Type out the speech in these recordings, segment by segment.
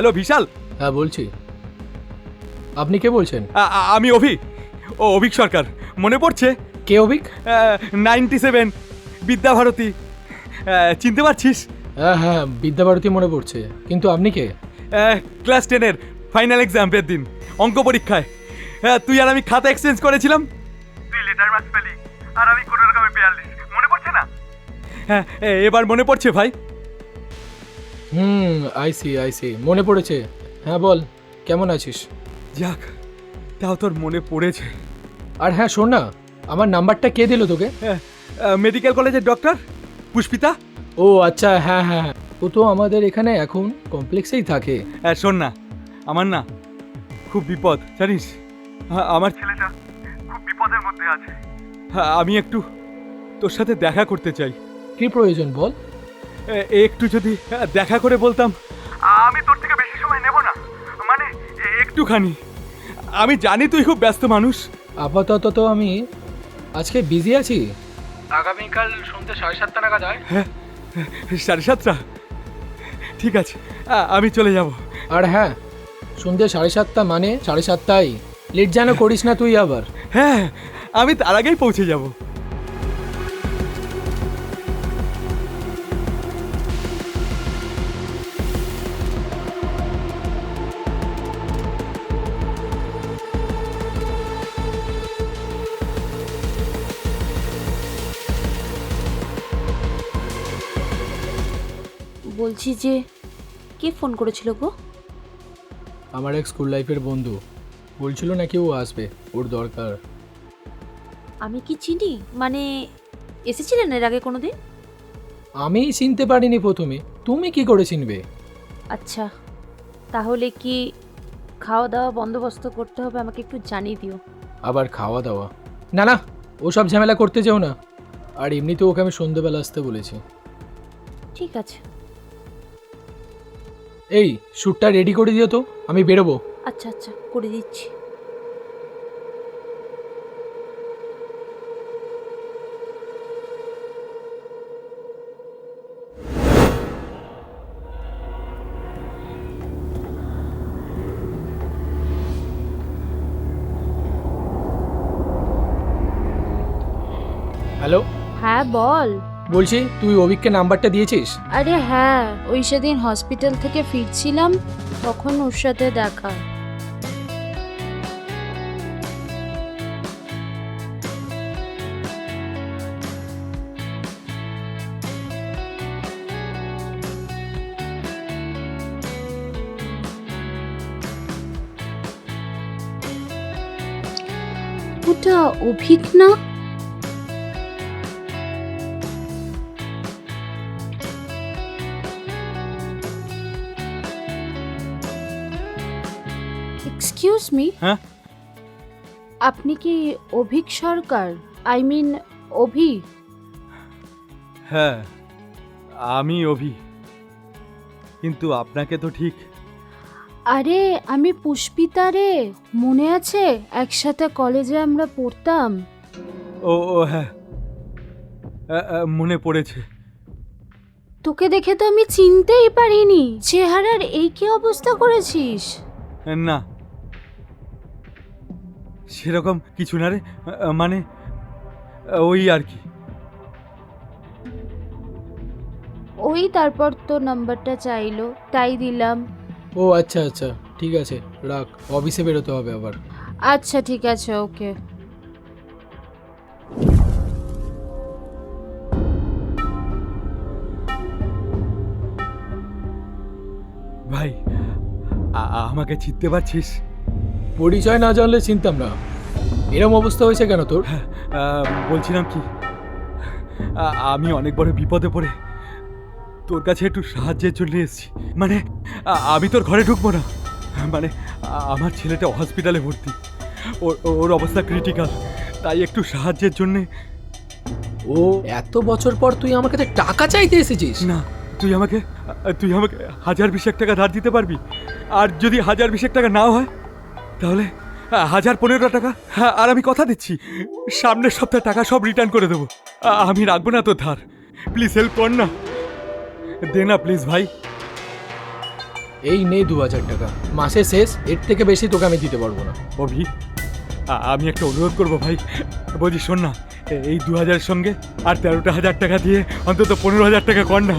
Hello বিশাল। হ্যাঁ বলছি। আপনি কে বলছেন? আমি অভিক সরকার। মনে পড়ছে? কে অভিক? 97 বিদ্যাভারতী। চিনতে পারছিস? হ্যাঁ হ্যাঁ, বিদ্যাভারতী মনে পড়ছে, কিন্তু আপনি কে? ক্লাস 10-এর ফাইনাল এক্সামের দিন অঙ্ক পরীক্ষায় তুই আর আমি খাতা এক্সচেঞ্জ করেছিলাম। তুই লেটার মার্কস পেলি আর আমি কোনো রকমে 42। মনে পড়ছে না? হ্যাঁ, এবার মনে পড়ছে ভাই। আইসি মনে পড়েছে। হ্যাঁ বল, কেমন আছিস? যাক, তাও তোর মনে পড়েছে। আর হ্যাঁ শোন না, আমার নাম্বারটা কে দিল তোকে? মেডিকেল কলেজের ডক্টর পুষ্পিতা। ও আচ্ছা, হ্যাঁ হ্যাঁ, ও তো আমাদের এখানে এখন কমপ্লেক্সেই থাকে। শোন না, আমার না খুব বিপদ জানিস। আমার ছেলেটা খুব বিপদের মধ্যে আছে। আমি একটু তোর সাথে দেখা করতে চাই। কি প্রয়োজন বল? একটু যদি দেখা করে বলতাম। আমি তোর থেকে বেশি সময় নেব না, মানে একটুখানি। আমি জানি তুই খুব ব্যস্ত মানুষ। আপাতত তো আমি আজকে বিজি আছি। আগামীকাল সন্ধ্যে 7:30 নাগাদ আয়। হ্যাঁ, 7:30? ঠিক আছে, আমি চলে যাব। আর হ্যাঁ, সন্ধ্যে 7:30 মানে 7:30, লেট যেন করিস না তুই আবার। হ্যাঁ, আমি তার আগেই পৌঁছে যাব। বলছি যে, কে ফোন করেছিল গো? আমার এক স্কুল লাইফের বন্ধু বলছিল নাকি ও আসবে, ওর দরকার। আমি কি চিনি? মানে এসেছিলেন এর আগে কোনোদিন? আমি চিনতে পারিনি প্রথমে, তুমি কি করে চিনবে? আচ্ছা, তাহলে কি খাওয়া দাওয়া বন্দোবস্ত করতে হবে? আমাকে একটু জানিয়ে দিও। আবার খাওয়া দাওয়া? না না, ওসব ঝামেলা করতে যেও না। আর এমনিতেও ওকে আমি সন্ধ্যেবেলা আসতে বলেছি। ঠিক আছে। এই শ্যুটটা রেডি করে দিও তো, আমি বেরোবো। আচ্ছা আচ্ছা, করে দিচ্ছি। হ্যালো, হ্যাঁ বল। বলছি তুই অভিককে নাম্বারটা দিয়েছিস? আরে হ্যাঁ, ওই সেদিন হসপিটাল থেকে ফিরছিলাম, তখন ওর সাথে দেখা। ওটা অভিক না? এক্সকিউজ মি, হ্যাঁ, আপনি কি অভিক সরকার? আই মিন অভি? হ্যাঁ আমি অভি, কিন্তু আপনাকে তো ঠিক। আরে আমি পুষ্পিতা রে, মনে আছে একসাথে কলেজে আমরা পড়তাম? ও হ্যাঁ, মনে পড়েছে। তোকে দেখে তো আমি চিনতেই পারিনি, চেহারার এই কি অবস্থা করেছিস? না, সেরকম কিছু না রে, মানে ওই আর কি। ওই তারপর তো নাম্বারটা চাইলো, তাই দিলাম। ও আচ্ছা আচ্ছা, ঠিক আছে রাখ, অফিসে বেরোতে হবে আবার। আচ্ছা ঠিক আছে, ওকে। ভাই, আমাকে চিনতে পারছিস? পরিচয় না জানলে চিনতাম না। এরম অবস্থা হয়েছে কেন তোর? বলছিলাম কি, আমি অনেক বড় বিপদে পড়ে তোর কাছে একটু সাহায্যের জন্য এসেছি। মানে আমি তোর ঘরে ঢুকবো না, মানে আমার ছেলেটা হসপিটালে ভর্তি, ওর অবস্থা ক্রিটিক্যাল, তাই একটু সাহায্যের জন্যে। ও এত বছর পর তুই আমার কাছে টাকা চাইতে এসেছিস? না, তুই আমাকে 1020 টাকা ধার দিতে পারবি? আর যদি 1020 টাকা নাও হয় তাহলে 1015 টাকা। হ্যাঁ, আর আমি কথা দিচ্ছি সামনের সপ্তাহে টাকা সব রিটার্ন করে দেবো। আমি রাখবো না তোর ধার। প্লিজ হেল্প কর না, দে না প্লিজ ভাই। এই নেই 2000 টাকা, মাসে শেষ, এর থেকে বেশি তোকে আমি দিতে পারবো না। অভি, আমি একটা অনুরোধ করবো ভাই, বলছি শোন না, এই 2000 সঙ্গে আর 13,000 টাকা দিয়ে অন্তত 15,000 টাকা কর না।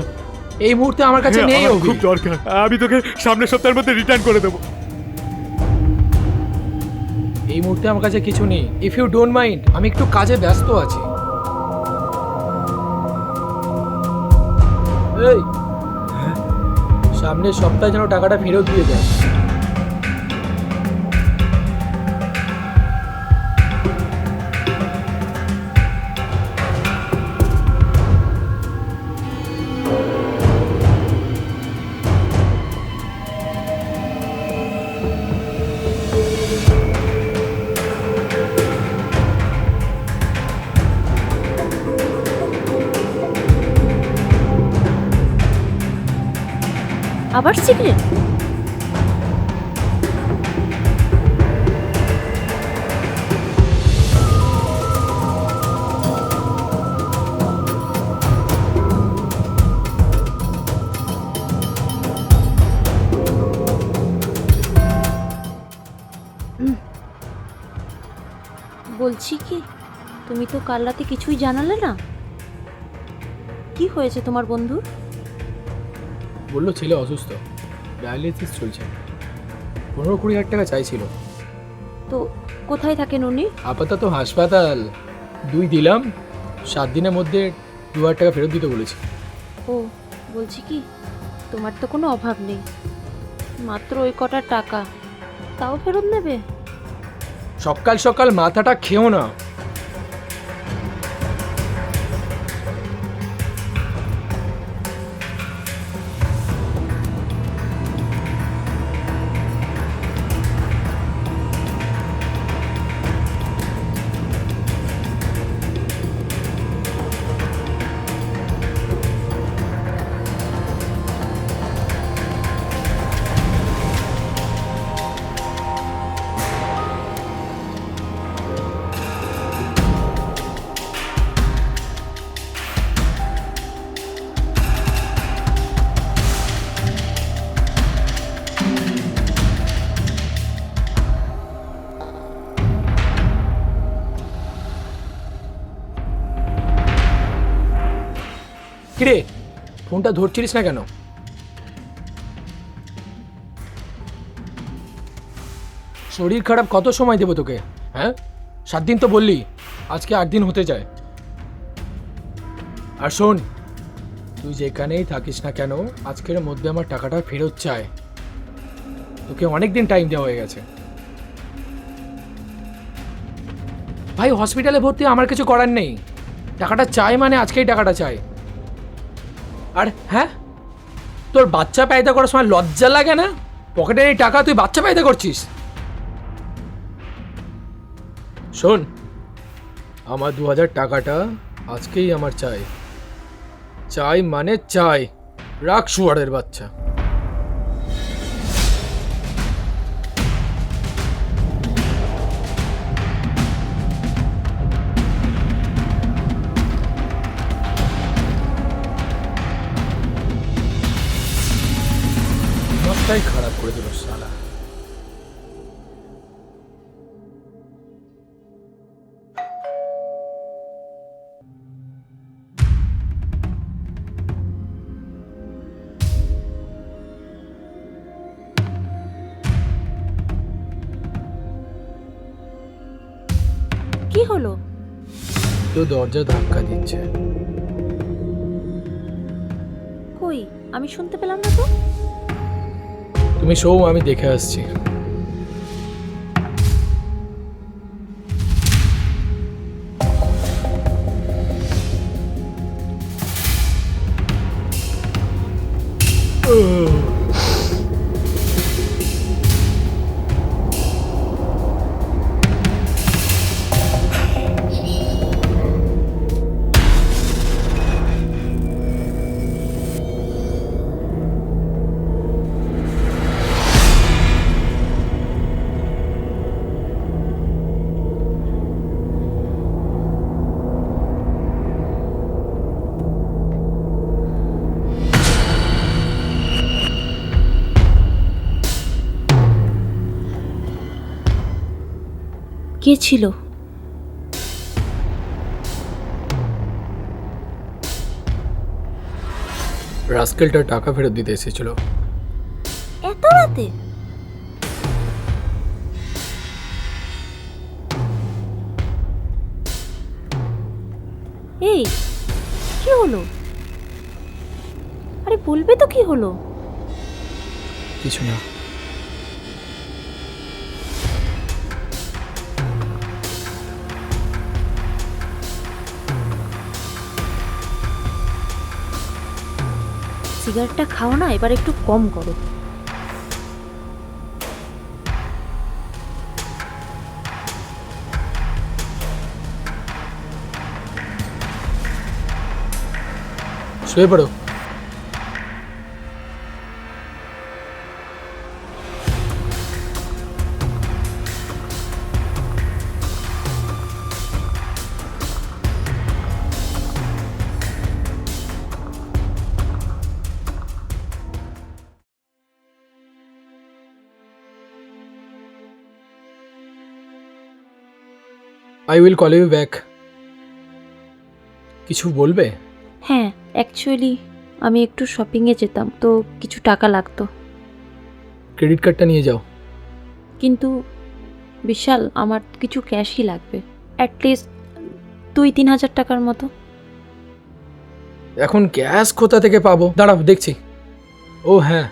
এই মুহূর্তে আমার কাছে নেই আমার অভি। খুব দরকার, আমি তোকে সামনের সপ্তাহের মধ্যে রিটার্ন করে দেবো। এই মুহূর্তে আমার কাছে কিছু নেই। ইফ ইউ ডোন্ট মাইন্ড, আমি একটু কাজে ব্যস্ত আছি। এই, সামনের সপ্তাহে যেন টাকাটা ফেরত দিয়ে দেয়। আবার সিগারেট? বলছি কি, তুমি তো কাল রাতে কিছুই জানালে না। কি হয়েছে তোমার বন্ধু? বললো ছেলে অসুস্থ, ডায়ালিসিস চলছে, 15-20 হাজার টাকা চাইছিল। তো কোথায় থাকেন উনি? আপাতত হাসপাতাল। 2 দিলাম, 7 দিনের মধ্যে 2000 টাকা ফেরত দিতে বলেছি। ও, বলছি কি, তোমার তো কোনো অভাব নেই, মাত্র ওই কটা টাকা, তাও ফেরত নেবে? সকাল সকাল মাথাটা খেও না। কিরে, ফোনটা ধরছিলিস না কেন? শরীর খারাপ, কত সময় দেবো তোকে? হ্যাঁ, 7 দিন তো বললি, আজকে 8 দিন হতে যায়। আর শোন, তুই যেখানেই থাকিস না কেন, আজকের মধ্যে আমার টাকাটা ফেরত চাই। তোকে অনেক দিন টাইম দেওয়া হয়ে গেছে। ভাই, হসপিটালে ভর্তি, আমার কিছু করার নেই। টাকাটা চাই মানে আজকেই টাকাটা চাই। আর হ্যাঁ, তোর বাচ্চা পায়দা করার সময় লজ্জা লাগে না? পকেটের এই টাকা তুই বাচ্চা পায়দা করছিস। শোন, আমার 2000 টাকাটা আজকেই আমার চাই। চাই মানে চাই। রাখ শুয়ারের বাচ্চা। মাথাটাই খারাপ করে দিল শালা। কি হলো? তো দরজা ধাক্কা দিচ্ছে। কই, আমি শুনতে পেলাম না তো। তুমি শো, আমি দেখে আসছি। কে ছিল? রাস্কেলটা টাকা ফেরত দিতে এসেছিল। এত রাতে? এই কি হলো? আরে বলবে তো কি হলো? কিছু না। সিগারেটটা খাও না, এবার একটু কম করো। শুয়ে পড়ো। I will call you back. কিছু বলবে? হ্যাঁ, অ্যাকচুয়ালি আমি একটু শপিংয়ে যেতাম, তো কিছু টাকা লাগতো। ক্রেডিট কার্ডটা নিয়ে যাও। কিন্তু বিশাল, আমার কিছু ক্যাশই লাগবে, অ্যাটলিস্ট 2-3 হাজার টাকার মতো। এখন ক্যাশ কোথা থেকে পাবো? দাঁড়াও দেখছি। ও হ্যাঁ,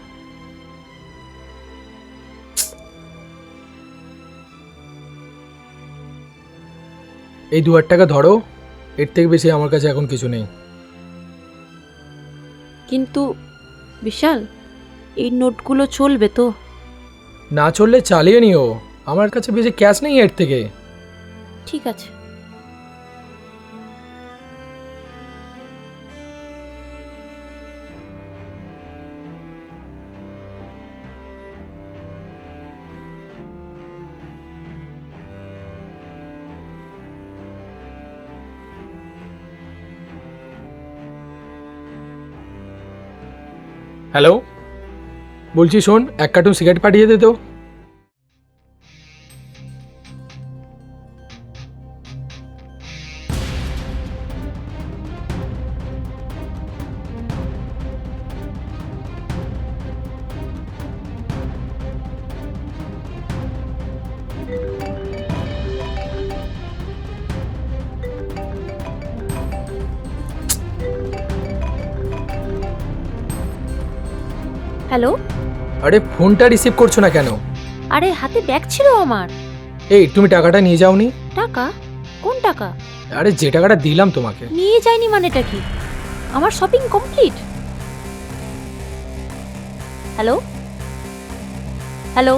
এই 2,000 টাকা ধরো। এর থেকে বেশি আমার কাছে এখন কিছু নেই। কিন্তু বিশাল, এই নোটগুলো চলবে তো? না চললে চালিয়ে নিও, আমার কাছে বেশি ক্যাশ নেই এর থেকে। ঠিক আছে। হ্যালো, বলছি শোন, 1 কার্টুন সিগারেট পাঠিয়ে দে তো। হ্যালো। আরে ফোনটা রিসিভ করছো না কেন? আরে হাতে ব্যাগ ছিল আমার। এই তুমি টাকাটা নিয়ে যাওনি? টাকা? কোন টাকা? আরে যে টাকাটা দিলাম তোমাকে। নিয়ে যাইনি মানেটা কি? আমার শপিং কমপ্লিট। হ্যালো হ্যালো,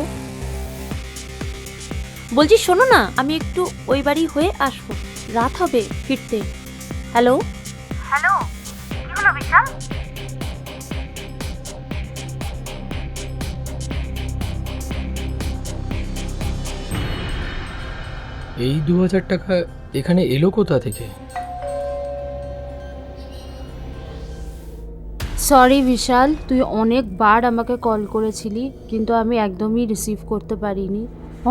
বলছি শোনো না, আমি একটু ওই বাড়ি হয়ে আসবো, রাত হবে ফিরতে। হ্যালো হ্যালো, কি হলো বিশাল? এই 2,000 টাকা এখানে এলো কোথা থেকে? সরি বিশাল, তুই অনেকবার আমাকে কল করেছিলি, কিন্তু আমি একদমই রিসিভ করতে পারিনি।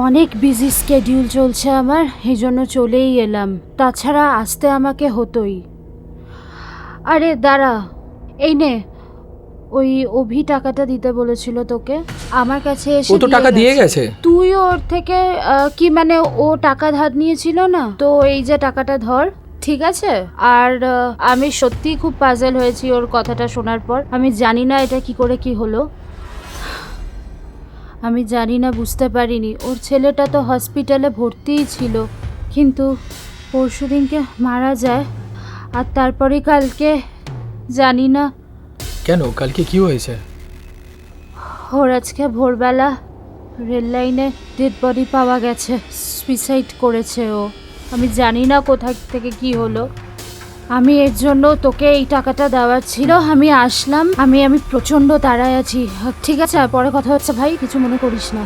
অনেক বিজি স্কেডিউল চলছে আমার, এই জন্য চলেই এলাম। তাছাড়া আসতে আমাকে হতোই। আরে দাঁড়া, এই নে, ওই অভি টাকাটা দিতে বলেছিল তোকে, আমার কাছে এসে ও তো টাকা দিয়ে গেছে। তুই ওর থেকে কি মানে, ও টাকা ধার নিয়েছিল না তো, এই যে টাকাটা ধর, ঠিক আছে? আর আমি সত্যিই খুব পাজল হয়েছি ওর কথাটা শোনার পর। আমি জানি না এটা কি করে কি হলো, আমি জানি না, বুঝতে পারিনি। ওর ছেলেটা তো হসপিটালে ভর্তিই ছিল, কিন্তু পরশুদিনকে মারা যায়। আর তারপরে কালকে, জানি না কেন, কালকে কি হয়েছে? ওর আজকে ভোরবেলা রেল লাইনে ডেড বডি পাওয়া গেছে, সুইসাইড করেছে ও। আমি জানি না কোথা থেকে কি হলো। আমি এর জন্য তোকে এই টাকাটা দেওয়ার ছিল, আমি আসলাম। আমি প্রচণ্ড তাড়ায় আছি। ঠিক আছে, পরে কথা হচ্ছে ভাই, কিছু মনে করিস না।